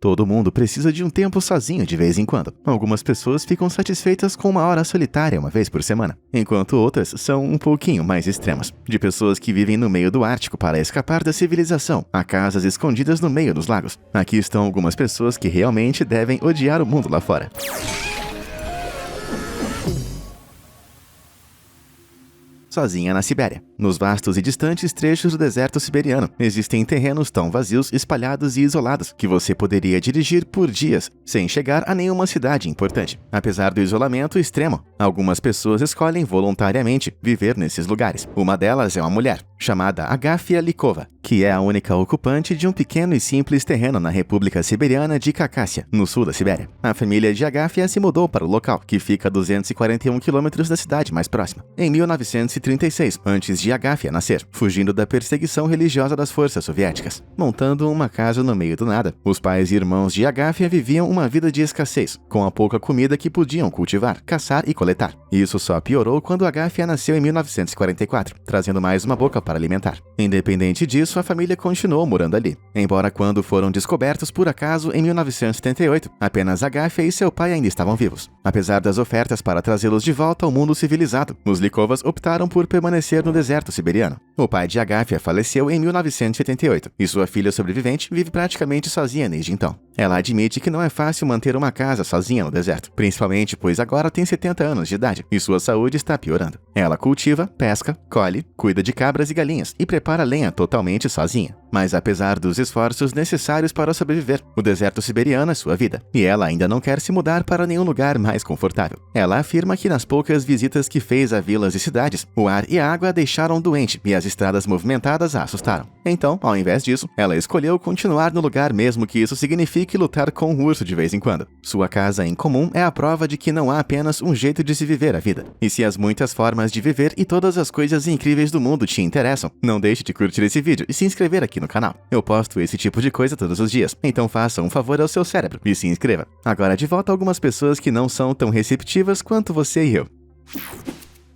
Todo mundo precisa de um tempo sozinho de vez em quando. Algumas pessoas ficam satisfeitas com uma hora solitária uma vez por semana, enquanto outras são um pouquinho mais extremas. De pessoas que vivem no meio do Ártico para escapar da civilização, a casas escondidas no meio dos lagos. Aqui estão algumas pessoas que realmente devem odiar o mundo lá fora. Sozinha na Sibéria. Nos vastos e distantes trechos do deserto siberiano, existem terrenos tão vazios, espalhados e isolados que você poderia dirigir por dias sem chegar a nenhuma cidade importante. Apesar do isolamento extremo, algumas pessoas escolhem voluntariamente viver nesses lugares. Uma delas é uma mulher, chamada Agafia Likova, que é a única ocupante de um pequeno e simples terreno na República Siberiana de Khakassia, no sul da Sibéria. A família de Agafia se mudou para o local, que fica a 241 quilômetros da cidade mais próxima, em 1936, antes de Agafia nascer, fugindo da perseguição religiosa das forças soviéticas. Montando uma casa no meio do nada, os pais e irmãos de Agafia viviam uma vida de escassez, com a pouca comida que podiam cultivar, caçar e coletar. Isso só piorou quando Agafia nasceu em 1944, trazendo mais uma boca para alimentar. Independente disso, a família continuou morando ali, embora quando foram descobertos por acaso em 1978, apenas Agafia e seu pai ainda estavam vivos. Apesar das ofertas para trazê-los de volta ao mundo civilizado, os Likovas optaram por permanecer no deserto siberiano. O pai de Agafia faleceu em 1978 e sua filha sobrevivente vive praticamente sozinha desde então. Ela admite que não é fácil manter uma casa sozinha no deserto, principalmente pois agora tem 70 anos de idade e sua saúde está piorando. Ela cultiva, pesca, colhe, cuida de cabras e galinhas e prepara lenha totalmente sozinha. Mas apesar dos esforços necessários para sobreviver, o deserto siberiano é sua vida, e ela ainda não quer se mudar para nenhum lugar mais confortável. Ela afirma que nas poucas visitas que fez a vilas e cidades, o ar e a água a deixaram doente e as estradas movimentadas a assustaram. Então, ao invés disso, ela escolheu continuar no lugar mesmo que isso signifique lutar com um urso de vez em quando. Sua casa em comum é a prova de que não há apenas um jeito de se viver a vida. E se as muitas formas de viver e todas as coisas incríveis do mundo te interessam, não deixe de curtir esse vídeo e se inscrever aqui no canal. Eu posto esse tipo de coisa todos os dias, então faça um favor ao seu cérebro e se inscreva. Agora de volta a algumas pessoas que não são tão receptivas quanto você e eu.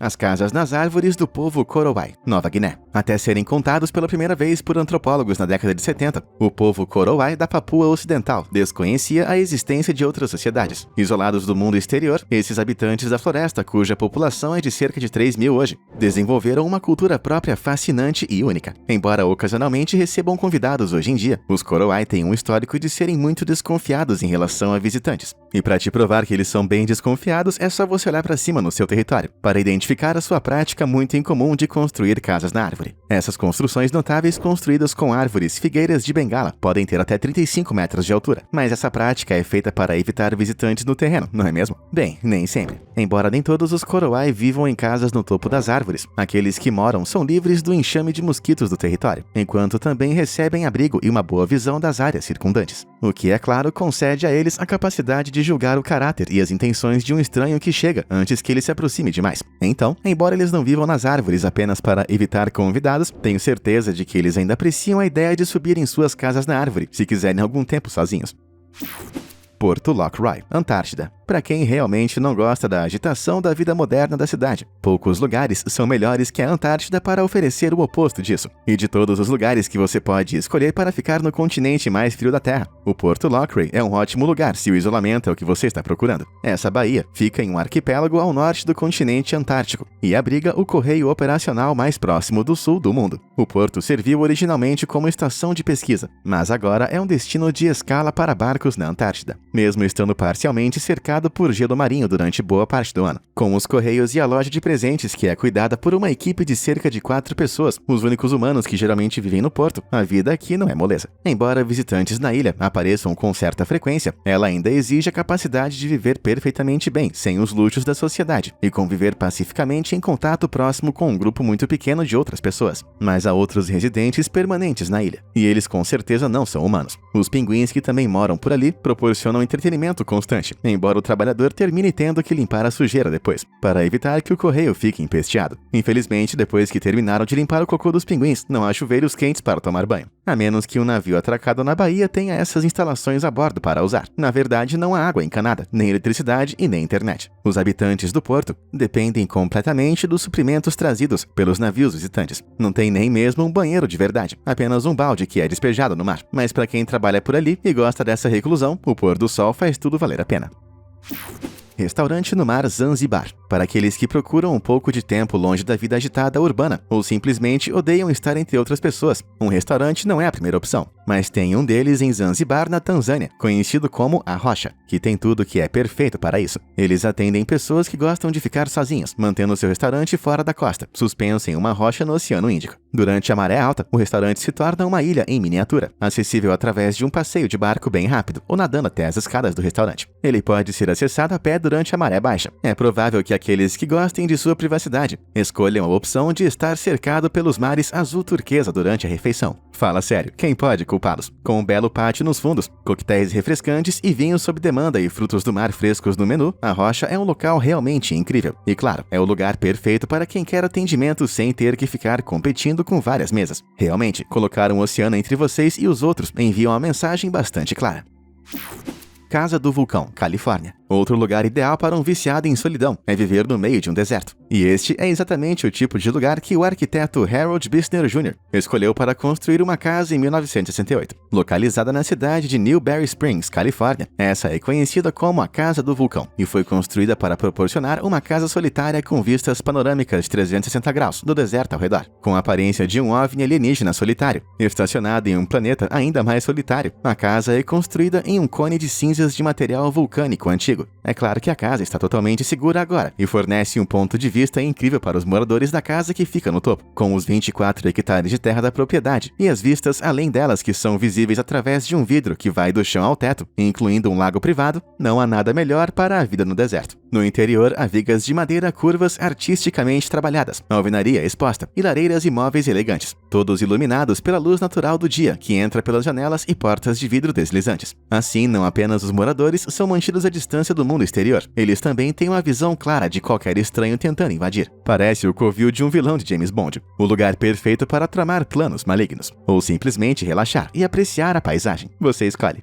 As casas nas árvores do povo Korowai, Nova Guiné. Até serem contados pela primeira vez por antropólogos na década de 70, o povo Korowai da Papua Ocidental desconhecia a existência de outras sociedades. Isolados do mundo exterior, esses habitantes da floresta, cuja população é de cerca de 3 mil hoje, desenvolveram uma cultura própria fascinante e única. Embora ocasionalmente recebam convidados hoje em dia, os Korowai têm um histórico de serem muito desconfiados em relação a visitantes. E para te provar que eles são bem desconfiados, é só você olhar para cima no seu território, para identificar a sua prática muito incomum de construir casas na árvore. Essas construções notáveis construídas com árvores figueiras de Bengala podem ter até 35 metros de altura, mas essa prática é feita para evitar visitantes no terreno, não é mesmo? Bem, nem sempre. Embora nem todos os Korowai vivam em casas no topo das árvores, aqueles que moram são livres do enxame de mosquitos do território, enquanto também recebem abrigo e uma boa visão das áreas circundantes. O que, é claro, concede a eles a capacidade de julgar o caráter e as intenções de um estranho que chega antes que ele se aproxime demais. Então, embora eles não vivam nas árvores apenas para evitar convidados, tenho certeza de que eles ainda apreciam a ideia de subir em suas casas na árvore, se quiserem algum tempo sozinhos. Porto Lockroy, Antártida. Para quem realmente não gosta da agitação da vida moderna da cidade, poucos lugares são melhores que a Antártida para oferecer o oposto disso. E de todos os lugares que você pode escolher para ficar no continente mais frio da Terra, o Porto Lockroy é um ótimo lugar se o isolamento é o que você está procurando. Essa baía fica em um arquipélago ao norte do continente antártico e abriga o correio operacional mais próximo do sul do mundo. O porto serviu originalmente como estação de pesquisa, mas agora é um destino de escala para barcos na Antártida, mesmo estando parcialmente cercado por gelo marinho durante boa parte do ano. Com os correios e a loja de presentes, que é cuidada por uma equipe de cerca de 4 pessoas, os únicos humanos que geralmente vivem no porto, a vida aqui não é moleza. Embora visitantes na ilha apareçam com certa frequência, ela ainda exige a capacidade de viver perfeitamente bem, sem os luxos da sociedade, e conviver pacificamente em contato próximo com um grupo muito pequeno de outras pessoas. Mas há outros residentes permanentes na ilha, e eles com certeza não são humanos. Os pinguins que também moram por ali proporcionam entretenimento constante, embora o trabalhador termine tendo que limpar a sujeira depois, para evitar que o correio fique empesteado. Infelizmente, depois que terminaram de limpar o cocô dos pinguins, não há chuveiros quentes para tomar banho. A menos que um navio atracado na Bahia tenha essas instalações a bordo para usar. Na verdade, não há água encanada, nem eletricidade e nem internet. Os habitantes do porto dependem completamente dos suprimentos trazidos pelos navios visitantes. Não tem nem mesmo um banheiro de verdade, apenas um balde que é despejado no mar. Mas para quem trabalha por ali e gosta dessa reclusão, o pôr do sol faz tudo valer a pena. Restaurante no mar Zanzibar. Para aqueles que procuram um pouco de tempo longe da vida agitada urbana ou simplesmente odeiam estar entre outras pessoas, um restaurante não é a primeira opção. Mas tem um deles em Zanzibar, na Tanzânia, conhecido como A Rocha, que tem tudo que é perfeito para isso. Eles atendem pessoas que gostam de ficar sozinhos, mantendo seu restaurante fora da costa, suspenso em uma rocha no Oceano Índico. Durante a maré alta, o restaurante se torna uma ilha em miniatura, acessível através de um passeio de barco bem rápido ou nadando até as escadas do restaurante. Ele pode ser acessado a pé durante a maré baixa. É provável que aqueles que gostem de sua privacidade escolham a opção de estar cercado pelos mares azul turquesa durante a refeição. Fala sério, quem pode culpá-los? Com um belo pátio nos fundos, coquetéis refrescantes e vinhos sob demanda e frutos do mar frescos no menu, A Rocha é um local realmente incrível. E claro, é o lugar perfeito para quem quer atendimento sem ter que ficar competindo com várias mesas. Realmente, colocar um oceano entre vocês e os outros envia uma mensagem bastante clara. Casa do Vulcão, Califórnia. Outro lugar ideal para um viciado em solidão é viver no meio de um deserto. E este é exatamente o tipo de lugar que o arquiteto Harold Bissner Jr. escolheu para construir uma casa em 1968. Localizada na cidade de Newberry Springs, Califórnia, essa é conhecida como a Casa do Vulcão e foi construída para proporcionar uma casa solitária com vistas panorâmicas de 360 graus do deserto ao redor. Com a aparência de um OVNI alienígena solitário, estacionado em um planeta ainda mais solitário, a casa é construída em um cone de cinzas de material vulcânico antigo. É claro que a casa está totalmente segura agora e fornece um ponto de vista incrível para os moradores da casa que fica no topo, com os 24 hectares de terra da propriedade e as vistas além delas que são visíveis através de um vidro que vai do chão ao teto, incluindo um lago privado. Não há nada melhor para a vida no deserto. No interior, há vigas de madeira curvas artisticamente trabalhadas, alvenaria exposta e lareiras e móveis elegantes, todos iluminados pela luz natural do dia que entra pelas janelas e portas de vidro deslizantes. Assim, não apenas os moradores são mantidos à distância do mundo exterior, eles também têm uma visão clara de qualquer estranho tentando invadir. Parece o covil de um vilão de James Bond, o lugar perfeito para tramar planos malignos, ou simplesmente relaxar e apreciar a paisagem. Você escolhe.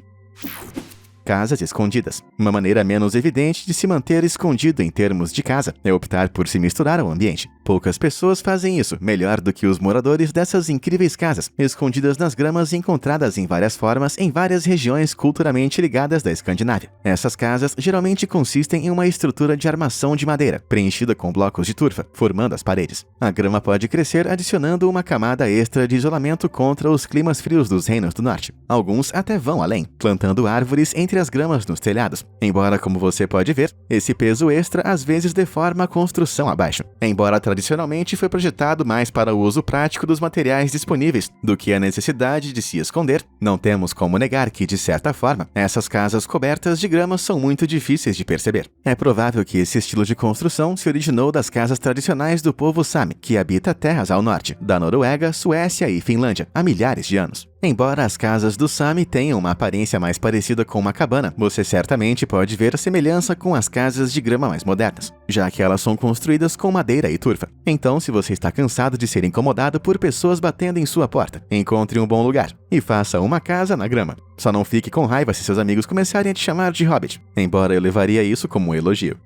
Casas escondidas. Uma maneira menos evidente de se manter escondido em termos de casa é optar por se misturar ao ambiente. Poucas pessoas fazem isso melhor do que os moradores dessas incríveis casas, escondidas nas gramas e encontradas em várias formas em várias regiões culturalmente ligadas da Escandinávia. Essas casas geralmente consistem em uma estrutura de armação de madeira, preenchida com blocos de turfa, formando as paredes. A grama pode crescer adicionando uma camada extra de isolamento contra os climas frios dos reinos do norte. Alguns até vão além, plantando árvores entre as gramas nos telhados. Embora, como você pode ver, esse peso extra às vezes deforma a construção abaixo. Embora tradicionalmente foi projetado mais para o uso prático dos materiais disponíveis do que a necessidade de se esconder, não temos como negar que, de certa forma, essas casas cobertas de grama são muito difíceis de perceber. É provável que esse estilo de construção se originou das casas tradicionais do povo Sami, que habita terras ao norte, da Noruega, Suécia e Finlândia, há milhares de anos. Embora as casas do Sami tenham uma aparência mais parecida com uma cabana, você certamente pode ver a semelhança com as casas de grama mais modernas, já que elas são construídas com madeira e turfa. Então, se você está cansado de ser incomodado por pessoas batendo em sua porta, encontre um bom lugar e faça uma casa na grama. Só não fique com raiva se seus amigos começarem a te chamar de Hobbit, embora eu levaria isso como um elogio.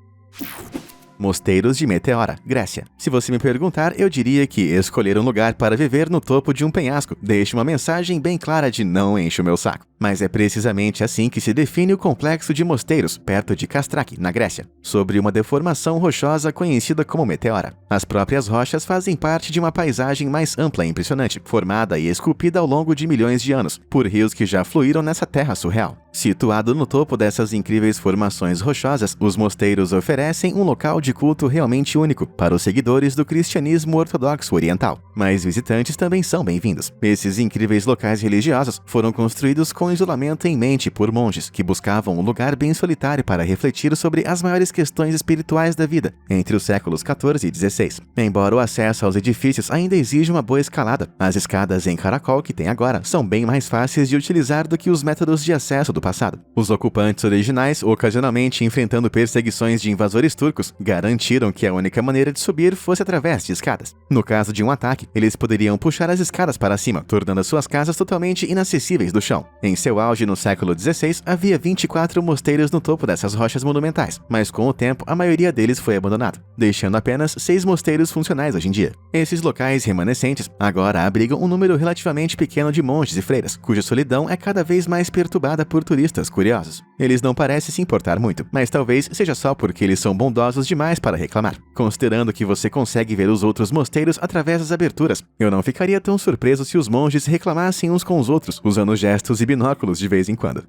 Mosteiros de Meteora, Grécia. Se você me perguntar, eu diria que escolher um lugar para viver no topo de um penhasco deixa uma mensagem bem clara de não enche o meu saco. Mas é precisamente assim que se define o complexo de mosteiros, perto de Kastraki, na Grécia, sobre uma deformação rochosa conhecida como meteora. As próprias rochas fazem parte de uma paisagem mais ampla e impressionante, formada e esculpida ao longo de milhões de anos, por rios que já fluíram nessa terra surreal. Situado no topo dessas incríveis formações rochosas, os mosteiros oferecem um local de de culto realmente único para os seguidores do cristianismo ortodoxo oriental, mas visitantes também são bem-vindos. Esses incríveis locais religiosos foram construídos com isolamento em mente por monges que buscavam um lugar bem solitário para refletir sobre as maiores questões espirituais da vida entre os séculos XIV e XVI. Embora o acesso aos edifícios ainda exija uma boa escalada, as escadas em caracol que tem agora são bem mais fáceis de utilizar do que os métodos de acesso do passado. Os ocupantes originais, ocasionalmente enfrentando perseguições de invasores turcos, garantiram que a única maneira de subir fosse através de escadas. No caso de um ataque, eles poderiam puxar as escadas para cima, tornando as suas casas totalmente inacessíveis do chão. Em seu auge no século XVI, havia 24 mosteiros no topo dessas rochas monumentais, mas com o tempo a maioria deles foi abandonado, deixando apenas 6 mosteiros funcionais hoje em dia. Esses locais remanescentes agora abrigam um número relativamente pequeno de monges e freiras, cuja solidão é cada vez mais perturbada por turistas curiosos. Eles não parecem se importar muito, mas talvez seja só porque eles são bondosos demais para reclamar. Considerando que você consegue ver os outros mosteiros através das aberturas, eu não ficaria tão surpreso se os monges reclamassem uns com os outros, usando gestos e binóculos de vez em quando.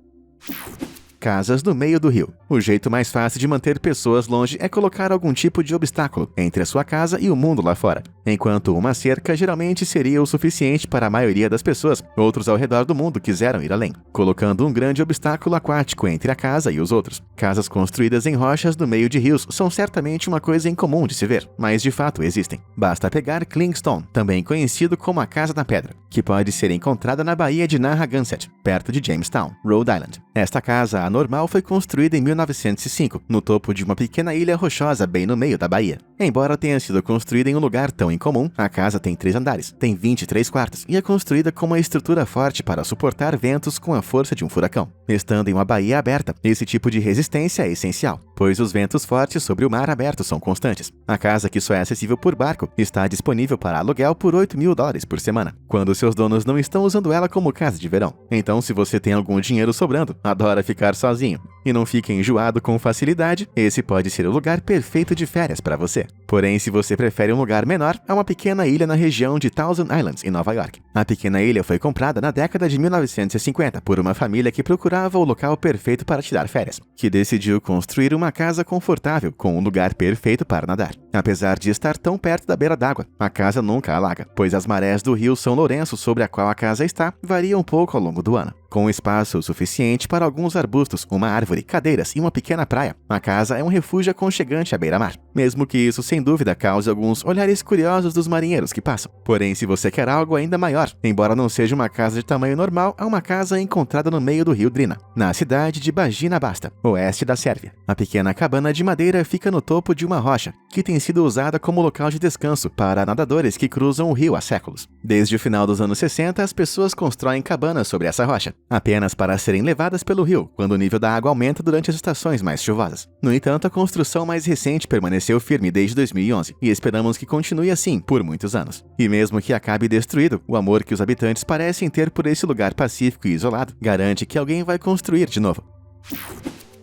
Casas no meio do rio. O jeito mais fácil de manter pessoas longe é colocar algum tipo de obstáculo entre a sua casa e o mundo lá fora. Enquanto uma cerca geralmente seria o suficiente para a maioria das pessoas, outros ao redor do mundo quiseram ir além, colocando um grande obstáculo aquático entre a casa e os outros. Casas construídas em rochas no meio de rios são certamente uma coisa incomum de se ver, mas de fato existem. Basta pegar Clingstone, também conhecido como a Casa da Pedra, que pode ser encontrada na Baía de Narragansett, perto de Jamestown, Rhode Island. Esta casa anormal foi construída em 1905, no topo de uma pequena ilha rochosa bem no meio da baía. Embora tenha sido construída em um lugar tão incomum, a casa tem 3 andares, tem 23 quartos e é construída com uma estrutura forte para suportar ventos com a força de um furacão. Estando em uma baía aberta, esse tipo de resistência é essencial, pois os ventos fortes sobre o mar aberto são constantes. A casa, que só é acessível por barco, está disponível para aluguel por $8.000 por semana, quando seus donos não estão usando ela como casa de verão. Então, se você tem algum dinheiro sobrando, adora ficar sozinho e não fica enjoado com facilidade, esse pode ser o lugar perfeito de férias para você. Porém, se você prefere um lugar menor, há uma pequena ilha na região de Thousand Islands, em Nova York. A pequena ilha foi comprada na década de 1950 por uma família que procurava o local perfeito para tirar férias, que decidiu construir uma casa confortável com um lugar perfeito para nadar. Apesar de estar tão perto da beira d'água, a casa nunca alaga, pois as marés do rio São Lourenço sobre a qual a casa está variam um pouco ao longo do ano. Com espaço suficiente para alguns arbustos, uma árvore, cadeiras e uma pequena praia, a casa é um refúgio aconchegante à beira-mar, mesmo que isso sem dúvida cause alguns olhares curiosos dos marinheiros que passam. Porém, se você quer algo ainda maior, embora não seja uma casa de tamanho normal, é uma casa encontrada no meio do rio Drina, na cidade de Bagina Basta, oeste da Sérvia. A pequena cabana de madeira fica no topo de uma rocha, que tem sido usada como local de descanso para nadadores que cruzam o rio há séculos. Desde o final dos anos 60, as pessoas constroem cabanas sobre essa rocha, apenas para serem levadas pelo rio quando o nível da água aumenta durante as estações mais chuvosas. No entanto, a construção mais recente permaneceu firme desde 2011 e esperamos que continue assim por muitos anos. E mesmo que acabe destruído, o amor que os habitantes parecem ter por esse lugar pacífico e isolado garante que alguém vai construir de novo.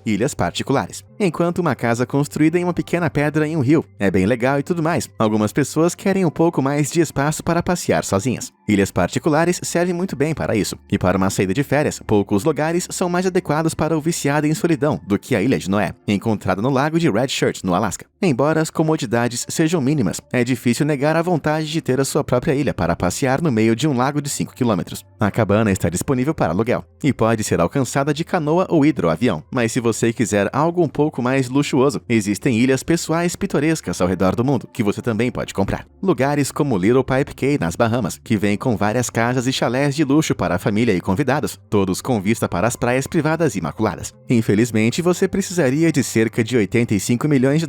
Ilhas particulares. Enquanto uma casa construída em uma pequena pedra em um rio é bem legal e tudo mais, algumas pessoas querem um pouco mais de espaço para passear sozinhas. Ilhas particulares servem muito bem para isso, e para uma saída de férias, poucos lugares são mais adequados para o viciado em solidão do que a Ilha de Noé, encontrada no lago de Red Shirt, no Alasca. Embora as comodidades sejam mínimas, é difícil negar a vontade de ter a sua própria ilha para passear no meio de um lago de 5 km. A cabana está disponível para aluguel, e pode ser alcançada de canoa ou hidroavião, mas se você quiser algo um pouco mais luxuoso, existem ilhas pessoais pitorescas ao redor do mundo, que você também pode comprar. Lugares como Little Pipe Cay, nas Bahamas, que vem com várias casas e chalés de luxo para a família e convidados, todos com vista para as praias privadas imaculadas. Infelizmente, você precisaria de cerca de $85 milhões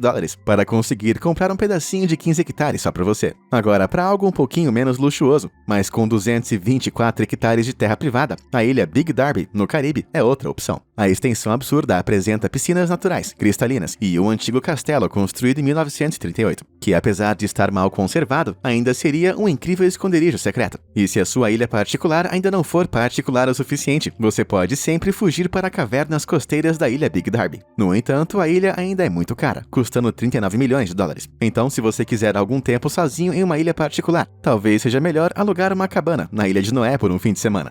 para conseguir comprar um pedacinho de 15 hectares só para você. Agora, para algo um pouquinho menos luxuoso, mas com 224 hectares de terra privada, a ilha Big Darby, no Caribe, é outra opção. A extensão absurda apresenta piscinas naturais, cristalinas e um antigo castelo construído em 1938, que apesar de estar mal conservado, ainda seria um incrível esconderijo secreto. E se a sua ilha particular ainda não for particular o suficiente, você pode sempre fugir para cavernas costeiras da ilha Big Darby. No entanto, a ilha ainda é muito cara, custando $39 milhões. Então, se você quiser algum tempo sozinho em uma ilha particular, talvez seja melhor alugar uma cabana na Ilha de Noé por um fim de semana.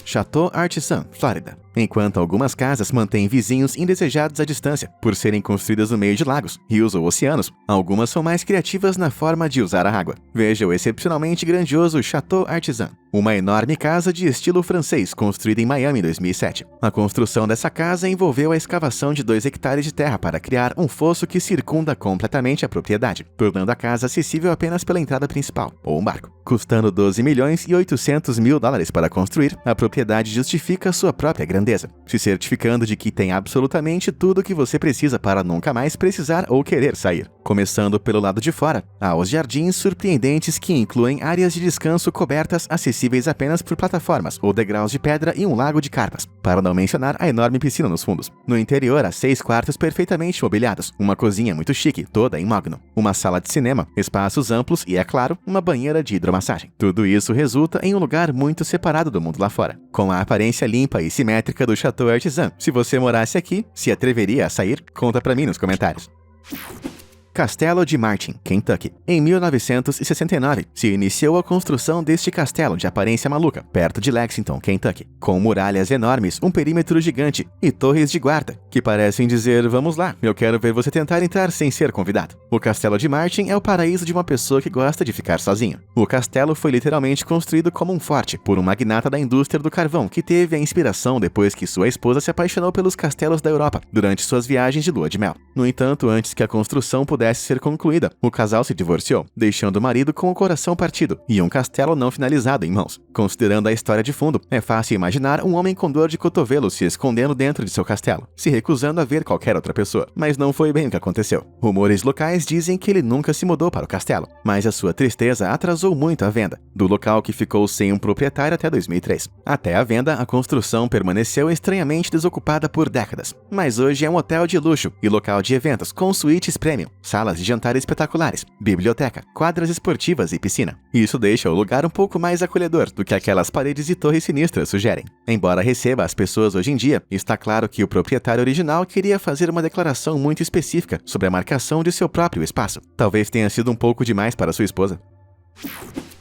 Chateau Artisan, Flórida. enquanto algumas casas mantêm vizinhos indesejados à distância, por serem construídas no meio de lagos, rios ou oceanos. Algumas são mais criativas na forma de usar a água. Veja o excepcionalmente grandioso Chateau Artisan, uma enorme casa de estilo francês construída em Miami em 2007. A construção dessa casa envolveu a escavação de 2 hectares de terra para criar um fosso que circunda completamente a propriedade, tornando a casa acessível apenas pela entrada principal, ou um barco. Custando 12 milhões e 800 mil dólares para construir, a propriedade justifica sua própria grandeza, se certificando de que tem absolutamente tudo o que você precisa para nunca mais precisar ou querer sair. Começando pelo lado de fora, há os jardins surpreendentes que incluem áreas de descanso cobertas acessíveis apenas por plataformas ou degraus de pedra e um lago de carpas, para não mencionar a enorme piscina nos fundos. No interior, há 6 quartos perfeitamente mobiliados, uma cozinha muito chique, toda em mogno, uma sala de cinema, espaços amplos e, é claro, uma banheira de hidromassagem. Tudo isso resulta em um lugar muito separado do mundo lá fora, com a aparência limpa e simétrica do Chateau Artisan. Se você morasse aqui, se atreveria a sair? Conta pra mim nos comentários. Castelo de Martin, Kentucky. Em 1969, se iniciou a construção deste castelo de aparência maluca, perto de Lexington, Kentucky, com muralhas enormes, um perímetro gigante e torres de guarda, que parecem dizer: vamos lá, eu quero ver você tentar entrar sem ser convidado. O Castelo de Martin é o paraíso de uma pessoa que gosta de ficar sozinho. O castelo foi literalmente construído como um forte por um magnata da indústria do carvão que teve a inspiração depois que sua esposa se apaixonou pelos castelos da Europa durante suas viagens de lua de mel. No entanto, antes que a construção pudesse ser concluída, o casal se divorciou, deixando o marido com o coração partido e um castelo não finalizado em mãos. Considerando a história de fundo, é fácil imaginar um homem com dor de cotovelo se escondendo dentro de seu castelo, se recusando a ver qualquer outra pessoa. Mas não foi bem o que aconteceu. Rumores locais dizem que ele nunca se mudou para o castelo, mas a sua tristeza atrasou muito a venda do local, que ficou sem um proprietário até 2003. Até a venda, a construção permaneceu estranhamente desocupada por décadas, mas hoje é um hotel de luxo e local de eventos com suítes premium, salas de jantar espetaculares, biblioteca, quadras esportivas e piscina. Isso deixa o lugar um pouco mais acolhedor do que aquelas paredes e torres sinistras sugerem. Embora receba as pessoas hoje em dia, está claro que o proprietário original queria fazer uma declaração muito específica sobre a marcação de seu próprio espaço. Talvez tenha sido um pouco demais para sua esposa.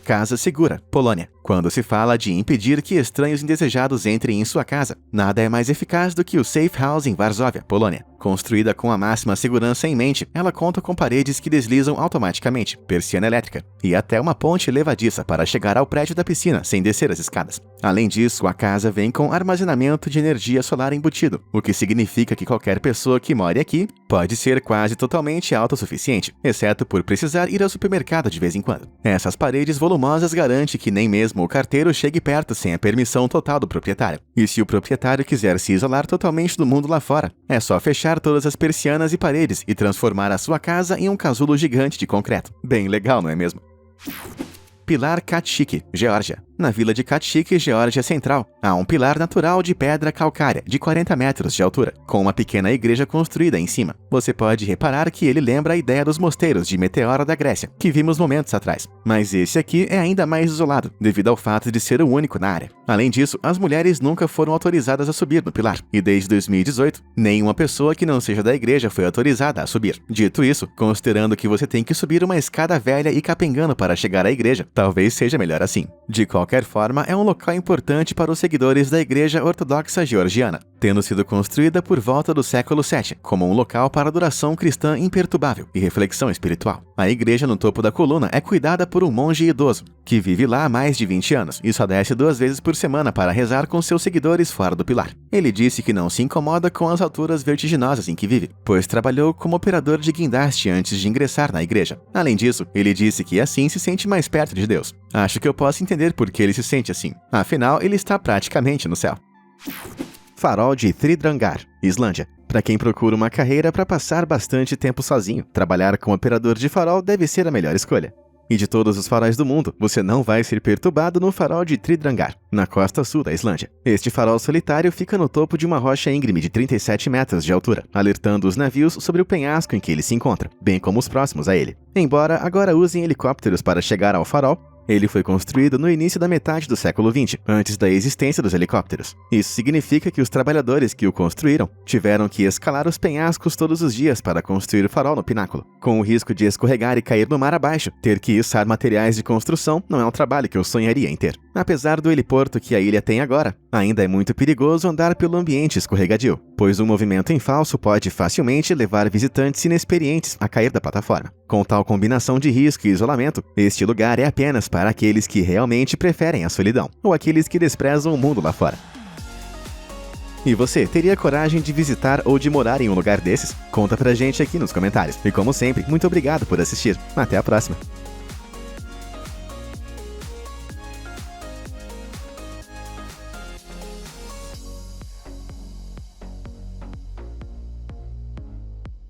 Casa Segura, Polônia. Quando se fala de impedir que estranhos indesejados entrem em sua casa, nada é mais eficaz do que o Safe House em Varsóvia, Polônia. Construída com a máxima segurança em mente, ela conta com paredes que deslizam automaticamente, persiana elétrica e até uma ponte levadiça para chegar ao prédio da piscina sem descer as escadas. Além disso, a casa vem com armazenamento de energia solar embutido, o que significa que qualquer pessoa que more aqui pode ser quase totalmente autossuficiente, exceto por precisar ir ao supermercado de vez em quando. Essas paredes volumosas garantem que nem mesmo o carteiro chegue perto sem a permissão total do proprietário. E se o proprietário quiser se isolar totalmente do mundo lá fora, é só fechar todas as persianas e paredes e transformar a sua casa em um casulo gigante de concreto. Bem legal, não é mesmo? Pilar Khatchik, Geórgia. Na vila de Khatchik, Geórgia Central, há um pilar natural de pedra calcária de 40 metros de altura, com uma pequena igreja construída em cima. Você pode reparar que ele lembra a ideia dos mosteiros de Meteora da Grécia, que vimos momentos atrás. Mas esse aqui é ainda mais isolado, devido ao fato de ser o único na área. Além disso, as mulheres nunca foram autorizadas a subir no pilar, e desde 2018, nenhuma pessoa que não seja da igreja foi autorizada a subir. Dito isso, considerando que você tem que subir uma escada velha e capengando para chegar à igreja, talvez seja melhor assim. De qualquer forma, é um local importante para os seguidores da Igreja Ortodoxa Georgiana, tendo sido construída por volta do século VII, como um local para adoração cristã imperturbável e reflexão espiritual. A igreja no topo da coluna é cuidada por um monge idoso, que vive lá há mais de 20 anos e só desce 2 vezes por semana para rezar com seus seguidores fora do pilar. Ele disse que não se incomoda com as alturas vertiginosas em que vive, pois trabalhou como operador de guindaste antes de ingressar na igreja. Além disso, ele disse que assim se sente mais perto de Deus. Acho que eu posso entender por que ele se sente assim. Afinal, ele está praticamente no céu. Farol de Thridrangar, Islândia. Para quem procura uma carreira para passar bastante tempo sozinho, trabalhar como operador de farol deve ser a melhor escolha. E de todos os faróis do mundo, você não vai ser perturbado no farol de Thridrangar, na costa sul da Islândia. Este farol solitário fica no topo de uma rocha íngreme de 37 metros de altura, alertando os navios sobre o penhasco em que ele se encontra, bem como os próximos a ele. Embora agora usem helicópteros para chegar ao farol, Ele foi construído no início da metade do século XX, antes da existência dos helicópteros. Isso significa que os trabalhadores que o construíram tiveram que escalar os penhascos todos os dias para construir o farol no pináculo. Com o risco de escorregar e cair no mar abaixo, ter que içar materiais de construção não é um trabalho que eu sonharia em ter. Apesar do heliporto que a ilha tem agora, ainda é muito perigoso andar pelo ambiente escorregadio, pois um movimento em falso pode facilmente levar visitantes inexperientes a cair da plataforma. Com tal combinação de risco e isolamento, este lugar é apenas para aqueles que realmente preferem a solidão, ou aqueles que desprezam o mundo lá fora. E você, teria coragem de visitar ou de morar em um lugar desses? Conta pra gente aqui nos comentários. E como sempre, muito obrigado por assistir. Até a próxima!